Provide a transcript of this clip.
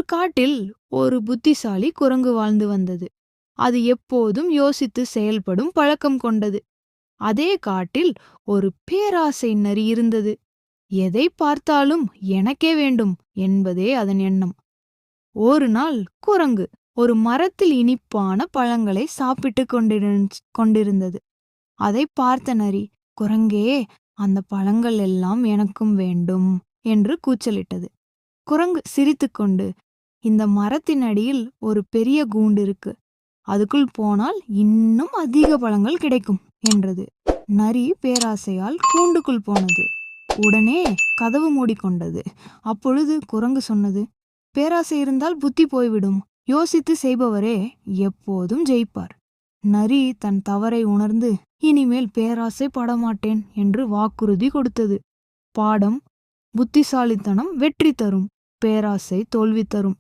காட்டில் ஒரு புத்திசாலி குரங்கு வாழ்ந்து வந்தது. அது எப்போதும் யோசித்து செயல்படும் பழக்கம் கொண்டது. அதே காட்டில் ஒரு பேராசை நரி இருந்தது. எதை பார்த்தாலும் எனக்கே வேண்டும் என்பதே அதன் எண்ணம். ஒரு நாள் குரங்கு ஒரு மரத்தில் இனிப்பான பழங்களை சாப்பிட்டுக் கொண்டிருந்தது. அதை பார்த்த நரி, குரங்கே, அந்த பழங்கள் எல்லாம் எனக்கும் வேண்டும் என்று கூச்சலிட்டது. குரங்கு சிரித்துக்கொண்டு, இந்த மரத்தின் அடியில் ஒரு பெரிய கூண்டு இருக்கு, அதுக்குள் போனால் இன்னும் அதிக பழங்கள் கிடைக்கும் என்றது. நரி பேராசையால் கூண்டுக்குள் போனது. உடனே கதவு மூடிக்கொண்டது. அப்பொழுது குரங்கு சொன்னது, பேராசை இருந்தால் புத்தி போய்விடும். யோசித்து செய்பவரே எப்போதும் ஜெயிப்பார். நரி தன் தவறை உணர்ந்து இனிமேல் பேராசை படமாட்டேன் என்று வாக்குறுதி கொடுத்தது. பாடம்: புத்திசாலித்தனம் வெற்றி தரும், பேராசை தோல்வி தரும்.